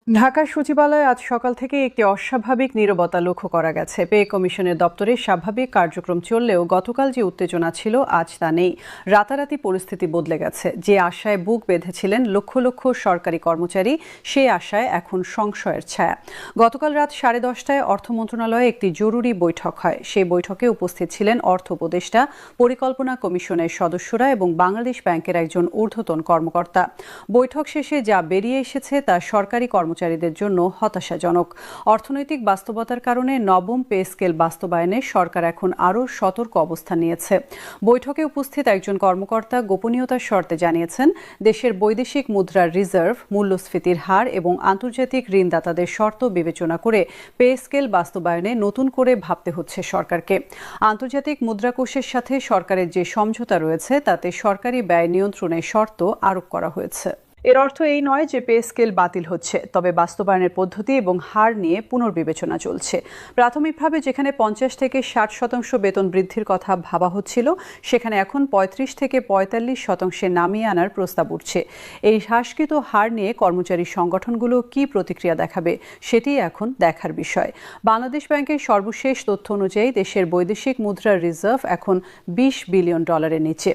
ঢাকা সচিবালয়ে আজ সকাল থেকে একটি অস্বাভাবিক নীরবতা লক্ষ্য করা গেছে। পে কমিশনের দপ্তরে স্বাভাবিক কার্যক্রম চললেও গতকাল যে উত্তেজনা ছিল আজ তা নেই। রাতারাতি পরিস্থিতি বদলে গেছে। যে আশায় বুক বেঁধেছিলেন লক্ষ লক্ষ সরকারি কর্মচারী, সেই আশায় এখন সংশয়ের ছায়া। গতকাল রাত 10:30টায় অর্থ মন্ত্রণালয়ে একটি জরুরি বৈঠক হয়। সেই বৈঠকে উপস্থিত ছিলেন অর্থ উপদেষ্টা, পরিকল্পনা কমিশনের সদস্যরা এবং বাংলাদেশ ব্যাংকের একজন ঊর্ধ্বতন কর্মকর্তা। বৈঠক শেষে যা বেরিয়ে এসেছে তা সরকারি কর্মচারীদের জন্য হতাশাজনক। অর্থনৈতিক বাস্তবতার কারণে নবম পে স্কেল বাস্তবায়নে সরকার এখন আরও সতর্ক অবস্থান নিয়েছে। বৈঠকে উপস্থিত একজন কর্মকর্তা গোপনীয়তার শর্তে জানিয়েছেন, দেশের বৈদেশিক মুদ্রার রিজার্ভ, মূল্যস্ফীতির হার এবং আন্তর্জাতিক ঋণদাতাদের শর্ত বিবেচনা করে পে স্কেল বাস্তবায়নে নতুন করে ভাবতে হচ্ছে সরকারকে। আন্তর্জাতিক মুদ্রাকোষের সাথে সরকারের যে সমঝোতা রয়েছে তাতে সরকারি ব্যয় নিয়ন্ত্রণের শর্ত আরোপ করা হয়েছে। এর অর্থ এই নয় যে পে স্কেল বাতিল হচ্ছে, তবে বাস্তবায়নের পদ্ধতি এবং হার নিয়ে পুনর্বিবেচনা চলছে। প্রাথমিকভাবে যেখানে 50 থেকে 60% বেতন বৃদ্ধির কথা ভাবা হচ্ছিল, সেখানে এখন 35 থেকে 45% নামিয়ে আনার প্রস্তাব উঠছে। এই হ্রাসকৃত হার নিয়ে কর্মচারী সংগঠনগুলো কী প্রতিক্রিয়া দেখাবে, সেটি এখন দেখার বিষয়। বাংলাদেশ ব্যাংকের সর্বশেষ তথ্য অনুযায়ী দেশের বৈদেশিক মুদ্রার রিজার্ভ এখন $20 বিলিয়ন নিচে।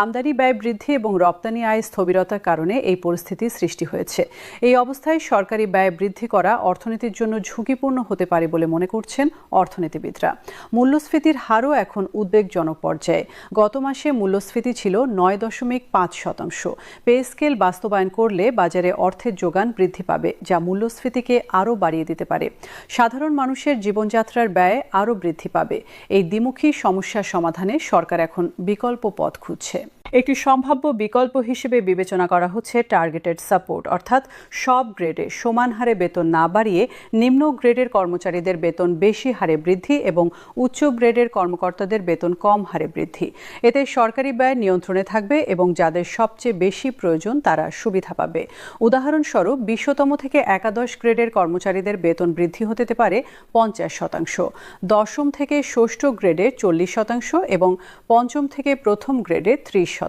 আমদানি ব্যয় বৃদ্ধি এবং রপ্তানি আয় স্থবিরতার কারণে এই পরিস্থিতি সৃষ্টি হয়েছে। এই অবস্থায় সরকারি ব্যয় বৃদ্ধি করা অর্থনীতির জন্য ঝুঁকিপূর্ণ হতে পারে বলে মনে করছেন অর্থনীতিবিদরা। মূল্যস্ফীতির হারও এখন উদ্বেগজনক পর্যায়ে। গত মাসে মূল্যস্ফীতি ছিল 9.5%। পে স্কেল বাস্তবায়ন করলে বাজারে অর্থের যোগান বৃদ্ধি পাবে, যা মূল্যস্ফীতিকে আরও বাড়িয়ে দিতে পারে। সাধারণ মানুষের জীবনযাত্রার ব্যয় আরও বৃদ্ধি পাবে। এই দ্বিমুখী সমস্যা সমাধানে সরকার এখন বিকল্প পথ খুঁজছে। একটি সম্ভাব্য বিকল্প হিসেবে বিবেচনা করা হচ্ছে টার্গেটেড সাপোর্ট, অর্থাৎ সব গ্রেডে সমান হারে বেতন না বাড়িয়ে নিম্ন গ্রেডের কর্মচারীদের বেতন বেশি হারে বৃদ্ধি এবং উচ্চ গ্রেডের কর্মকর্তাদের বেতন কম হারে বৃদ্ধি। এতে সরকারি ব্যয় নিয়ন্ত্রণে থাকবে এবং যাদের সবচেয়ে বেশি প্রয়োজন তারা সুবিধা পাবে। উদাহরণস্বরূপ 20তম থেকে একাদশ গ্রেডের কর্মচারীদের বেতন বৃদ্ধি হতে পারে 50%, দশম থেকে ষষ্ঠ গ্রেডে 40% এবং পঞ্চম থেকে প্রথম গ্রেডে 30%।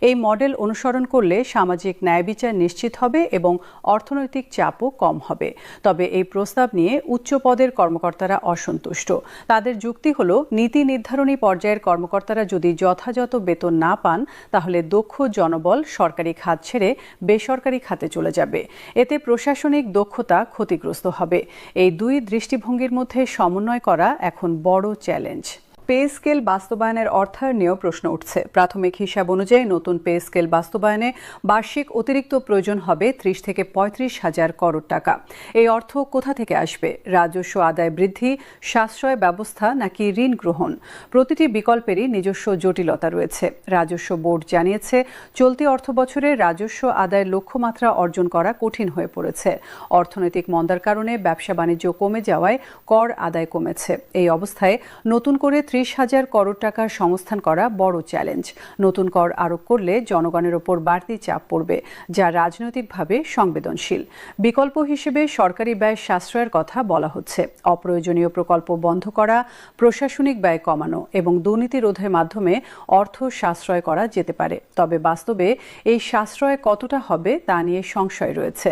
এই মডেল অনুসরণ করলে সামাজিক ন্যায় বিচার নিশ্চিত হবে এবং অর্থনৈতিক চাপও কম হবে। তবে এই প্রস্তাব নিয়ে উচ্চ পদের কর্মকর্তারা অসন্তুষ্ট। তাদের যুক্তি হলো, নীতি নির্ধারণী পর্যায়ের কর্মকর্তারা যদি যথাযথ বেতন না পান, তাহলে দক্ষ জনবল সরকারি খাত ছেড়ে বেসরকারি খাতে চলে যাবে। এতে প্রশাসনিক দক্ষতা ক্ষতিগ্রস্ত হবে। এই দুই দৃষ্টিভঙ্গির মধ্যে সমন্বয় করা এখন বড় চ্যালেঞ্জ। পে স্কেল বাস্তবায়নের অর্থায়ন নিয়েও প্রশ্ন উঠছে। প্রাথমিক হিসাব অনুযায়ী নতুন পে স্কেল বাস্তবায়নে বার্ষিক অতিরিক্ত প্রয়োজন হবে 30 থেকে 35 হাজার করোড় টাকা। এই অর্থ কোথা থেকে আসবে? রাজস্ব আদায় বৃদ্ধি, সাশ্রয় ব্যবস্থা নাকি ঋণ গ্রহণ? প্রতিটি বিকল্পেরই নিজস্ব জটিলতা রয়েছে। রাজস্ব বোর্ড জানিয়েছে, চলতি অর্থবছরে রাজস্ব আদায়ের লক্ষ্যমাত্রা অর্জন করা কঠিন হয়ে পড়েছে। অর্থনৈতিক মন্দার কারণে ব্যবসা বাণিজ্য কমে যাওয়ায় কর আদায় কমেছে। এই অবস্থায় নতুন করে 30 হাজার করোড় টাকার সংস্থান করা বড় চ্যালেঞ্জ। নতুন কর আরোপ করলে জনগণের ওপর বাড়তি চাপ পড়বে, যা রাজনৈতিকভাবে সংবেদনশীল। বিকল্প হিসেবে সরকারি ব্যয় সাশ্রয়ের কথা বলা হচ্ছে। অপ্রয়োজনীয় প্রকল্প বন্ধ করা, প্রশাসনিক ব্যয় কমানো এবং দুর্নীতি রোধের মাধ্যমে অর্থ সাশ্রয় করা যেতে পারে। তবে বাস্তবে এই সাশ্রয় কতটা হবে তা নিয়ে সংশয় রয়েছে।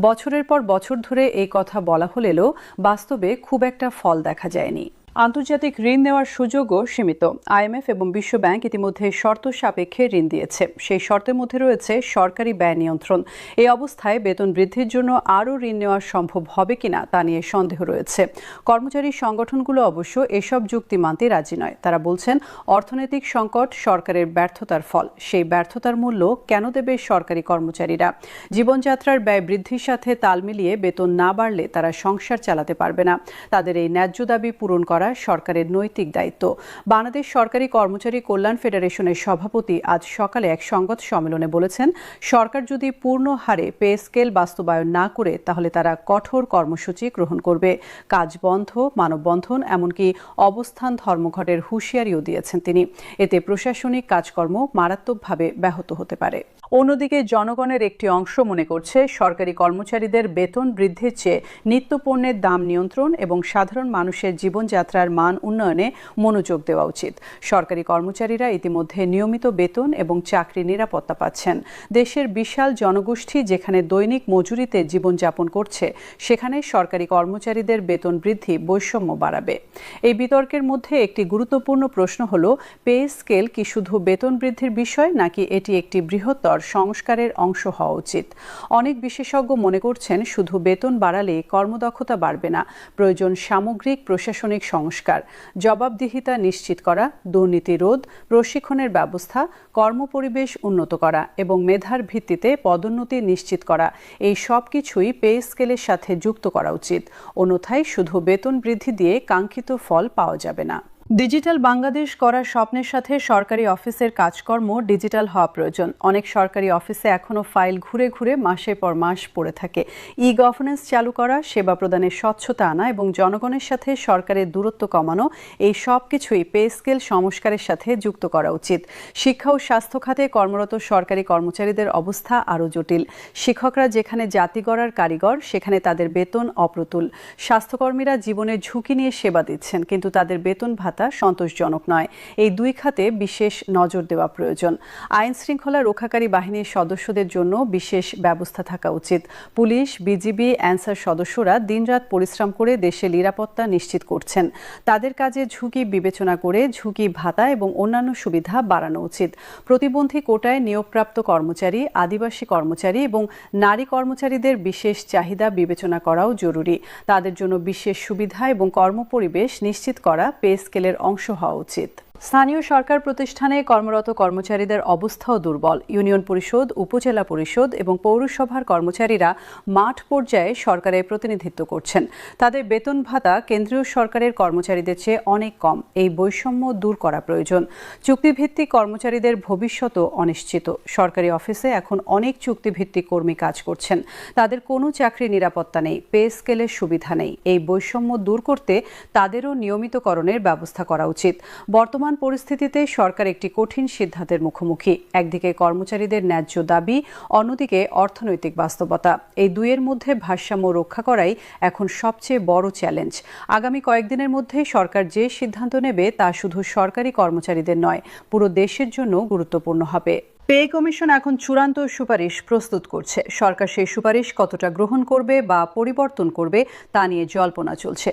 বছরের পর বছর ধরে এই কথা বলা হলেও বাস্তবে খুব একটা ফল দেখা যায়নি। আন্তর্জাতিক ঋণ নেওয়ার সুযোগও সীমিত। IMF এবং বিশ্ব ব্যাংক ইতিমধ্যে শর্ত সাপেক্ষে ঋণ দিয়েছে। সেই শর্তের মধ্যে রয়েছে সরকারি ব্যয় নিয়ন্ত্রণ। এই অবস্থায় বেতন বৃদ্ধির জন্য আরও ঋণ নেওয়া সম্ভব হবে কিনা তা নিয়ে সন্দেহ রয়েছে। কর্মচারী সংগঠনগুলো অবশ্য এসব যুক্তি মানতে রাজি নয়। তারা বলছেন, অর্থনৈতিক সংকট সরকারের ব্যর্থতার ফল। সেই ব্যর্থতার মূল্য কেন দেবে সরকারি কর্মচারীরা? জীবনযাত্রার ব্যয় বৃদ্ধির সাথে তাল মিলিয়ে বেতন না বাড়লে তারা সংসার চালাতে পারবে না। তাদের এই ন্যায্য দাবি পূরণ করা সরকারের নৈতিক দায়িত্ব। বাংলাদেশ সরকারি কর্মচারী কল্যাণ ফেডারেশনের সভাপতি আজ সকালে এক সংবাদ সম্মেলনে বলেছেন, সরকার যদি পূর্ণ হারে পে স্কেল বাস্তবায়ন না করে তাহলে তারা কঠোর কর্মসূচি গ্রহণ করবে। কাজ বন্ধ, মানববন্ধন, এমনকি অবস্থান ধর্মঘটের হুঁশিয়ারিও দিয়েছেন তিনি। এতে প্রশাসনিক কাজকর্ম মারাত্মকভাবে ব্যাহত হতে পারে। অন্যদিকে জনগণের একটি অংশ মনে করছে সরকারি কর্মচারীদের বেতন বৃদ্ধির চেয়ে নিত্যপণ্যের দাম নিয়ন্ত্রণ এবং সাধারণ মানুষের জীবনযাত্রার মান উন্নয়নে মনোযোগ দেওয়া উচিত। সরকারি কর্মচারীরা ইতিমধ্যে নিয়মিত বেতন এবং চাকরি নিরাপত্তা পাচ্ছেন। দেশের বিশাল জনগোষ্ঠী যেখানে দৈনিক মজুরিতে জীবনযাপন করছে, সেখানে সরকারি কর্মচারীদের বেতন বৃদ্ধি বৈষম্য বাড়াবে। এই বিতর্কের মধ্যে একটি গুরুত্বপূর্ণ প্রশ্ন হল, পে স্কেল কি শুধু বেতন বৃদ্ধির বিষয় নাকি এটি একটি বৃহত্তর সংস্কারের অংশ হওয়া উচিত? অনেক বিশেষজ্ঞ মনে করছেন শুধু বেতন বাড়ালে কর্মদক্ষতা বাড়বে না, প্রয়োজন সামগ্রিক প্রশাসনিক সংস্কার, জবাবদিহিতা নিশ্চিত করা, দুর্নীতি রোধ, প্রশিক্ষণের ব্যবস্থা, কর্মপরিবেশ উন্নত করা এবং মেধার ভিত্তিতে পদোন্নতি নিশ্চিত করা। এই সব কিছুই পে স্কেলের সাথে যুক্ত করা উচিত। অন্যথায় শুধু বেতন বৃদ্ধি দিয়ে কাঙ্ক্ষিত ফল পাওয়া যাবে না। ডিজিটাল বাংলাদেশ করার স্বপ্নের সাথে সরকারি অফিসের কাজকর্ম ডিজিটাল হওয়া প্রয়োজন। অনেক সরকারি অফিসে এখনও ফাইল ঘুরে ঘুরে মাসের পর মাস পড়ে থাকে। ই গভর্নেন্স চালু করা, সেবা প্রদানের স্বচ্ছতা আনা এবং জনগণের সাথে সরকারের দূরত্ব কমানো, এই সব কিছুই পে স্কেল সংস্কারের সাথে যুক্ত করা উচিত। শিক্ষা ও স্বাস্থ্য খাতে কর্মরত সরকারি কর্মচারীদের অবস্থা আরও জটিল। শিক্ষকরা যেখানে জাতি গড়ার কারিগর, সেখানে তাদের বেতন অপ্রতুল। স্বাস্থ্যকর্মীরা জীবনের ঝুঁকি নিয়ে সেবা দিচ্ছেন, কিন্তু তাদের বেতন ভাতা সন্তোষজনক নয়। এই দুই খাতে বিশেষ নজর দেওয়া প্রয়োজন। আইন শৃঙ্খলা রক্ষাকারী বাহিনীর সদস্যদের জন্য বিশেষ ব্যবস্থা থাকা উচিত। পুলিশ, বিজিবি, অ্যানসার সদস্যরা দিনরাত পরিশ্রম করে দেশের নিরাপত্তা নিশ্চিত করছেন। তাদের কাজে ঝুঁকি বিবেচনা করে ঝুঁকি ভাতা এবং অন্যান্য সুবিধা বাড়ানো উচিত। প্রতিবন্ধী কোটায় নিয়োগপ্রাপ্ত কর্মচারী, আদিবাসী কর্মচারী এবং নারী কর্মচারীদের বিশেষ চাহিদা বিবেচনা করাও জরুরি। তাদের জন্য বিশেষ সুবিধা এবং কর্মপরিবেশ নিশ্চিত করা পে স্কেলের অংশ হওয়া উচিত। স্থানীয় সরকার প্রতিষ্ঠানে কর্মরত কর্মচারীদের অবস্থাও দুর্বল। ইউনিয়ন পরিষদ, উপজেলা পরিষদ এবং পৌরসভার কর্মচারীরা মাঠ পর্যায়ে সরকারের প্রতিনিধিত্ব করছেন। তাদের বেতন ভাতা কেন্দ্রীয় সরকারের কর্মচারীদের চেয়ে অনেক কম। এই বৈষম্য দূর করা প্রয়োজন। চুক্তিভিত্তিক কর্মচারীদের ভবিষ্যৎও অনিশ্চিত। সরকারি অফিসে এখন অনেক চুক্তিভিত্তিক কর্মী কাজ করছেন। তাদের কোনো চাকরি নিরাপত্তা নেই, পে স্কেলের সুবিধা নেই। এই বৈষম্য দূর করতে তাদেরও নিয়মিতকরণের ব্যবস্থা করা উচিত। বর্তমান পরিস্থিতিতে সরকার একটি কঠিন সিদ্ধান্তের মুখোমুখি। একদিকে কর্মচারীদের ন্যায্য দাবি, অন্যদিকে অর্থনৈতিক বাস্তবতা। এই দুইয়ের মধ্যে ভারসাম্য রক্ষা করাই এখন সবচেয়ে বড় চ্যালেঞ্জ। আগামী কয়েকদিনের মধ্যে সরকার যে সিদ্ধান্ত নেবে তা শুধু সরকারি কর্মচারীদের নয়, পুরো দেশের জন্য গুরুত্বপূর্ণ হবে। পে কমিশন এখন চূড়ান্ত সুপারিশ প্রস্তুত করছে। সরকার সেই সুপারিশ কতটা গ্রহণ করবে বা পরিবর্তন করবে তা নিয়ে জল্পনা চলছে।